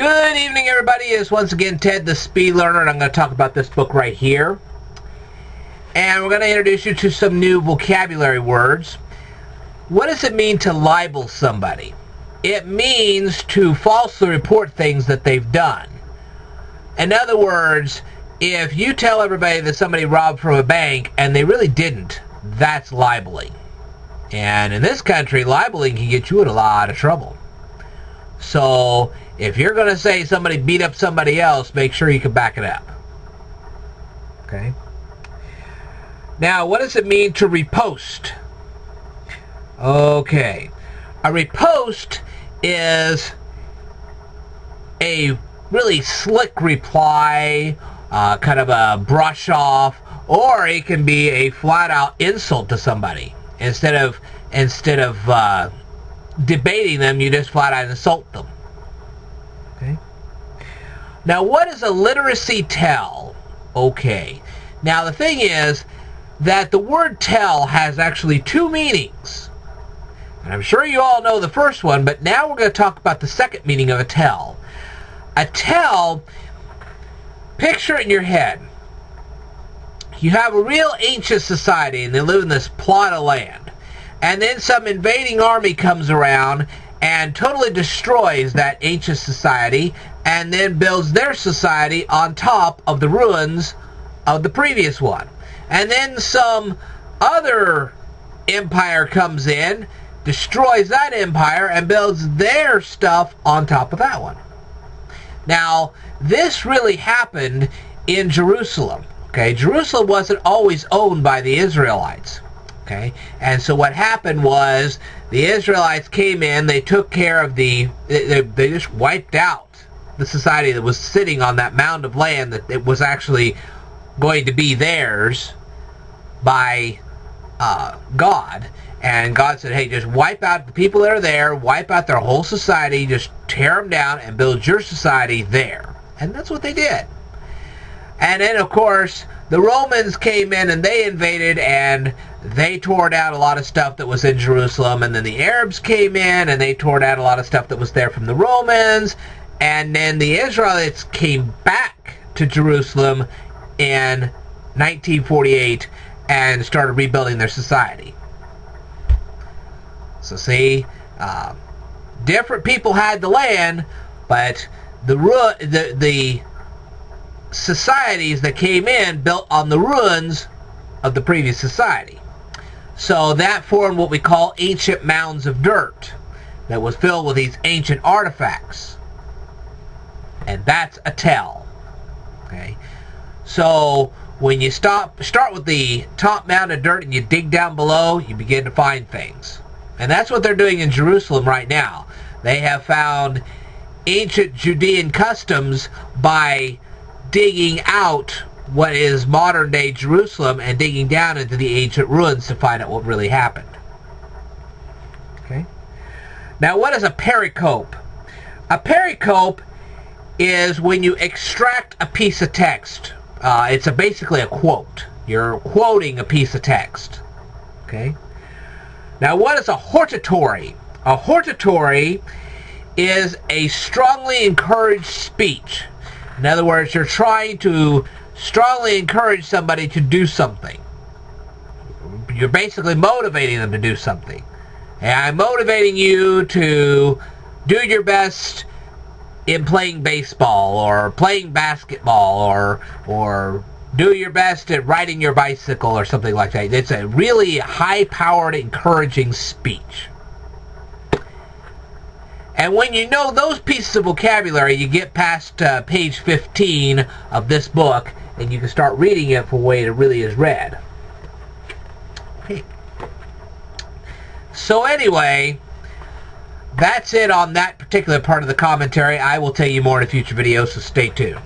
Good evening, everybody. It's once again Ted, the Speed Learner, and I'm going to talk about this book right here. And we're going to introduce you to some new vocabulary words. What does it mean to libel somebody? It means to falsely report things that they've done. In other words, if you tell everybody that somebody robbed from a bank and they really didn't, that's libeling. And in this country, libeling can get you in a lot of trouble. So if you're going to say somebody beat up somebody else, make sure you can back it up. Okay? Now, what does it mean to repost? Okay. A repost is a really slick reply, kind of a brush off, or it can be a flat-out insult to somebody. Instead of debating them, you just flat-out insult them. Okay. Now, what is a literacy tell? Okay. Now, the thing is that the word tell has actually two meanings. And I'm sure you all know the first one, but now we're going to talk about the second meaning of a tell. A tell, picture it in your head. You have a real ancient society, and they live in this plot of land. And then some invading army comes around and totally destroys that ancient society and then builds their society on top of the ruins of the previous one. And then some other empire comes in, destroys that empire, and builds their stuff on top of that one. Now, this really happened in Jerusalem. Okay, Jerusalem wasn't always owned by the Israelites. Okay, and so what happened was the Israelites came in, they took care of they just wiped out the society that was sitting on that mound of land that it was actually going to be theirs by God. And God said, hey, just wipe out the people that are there, wipe out their whole society, just tear them down and build your society there. And that's what they did. And then, of course, the Romans came in and they invaded and they tore down a lot of stuff that was in Jerusalem. And then the Arabs came in and they tore down a lot of stuff that was there from the Romans. And then the Israelites came back to Jerusalem in 1948 and started rebuilding their society. So see, different people had the land, but the societies that came in built on the ruins of the previous society. So that formed what we call ancient mounds of dirt that was filled with these ancient artifacts. And that's a tell. Okay? So when you start with the top mound of dirt and you dig down below, you begin to find things. And that's what they're doing in Jerusalem right now. They have found ancient Judean customs by digging out what is modern-day Jerusalem and digging down into the ancient ruins to find out what really happened. Okay. Now, what is a pericope? A pericope is when you extract a piece of text. It's basically a quote. You're quoting a piece of text. Okay. Now, what is a hortatory? A hortatory is a strongly encouraged speech. In other words, you're trying to strongly encourage somebody to do something. You're basically motivating them to do something. And I'm motivating you to do your best in playing baseball or playing basketball or do your best at riding your bicycle or something like that. It's a really high-powered, encouraging speech. And when you know those pieces of vocabulary, you get past page 15 of this book, and you can start reading it for the way it really is read. Okay. So anyway, that's it on that particular part of the commentary. I will tell you more in a future video, so stay tuned.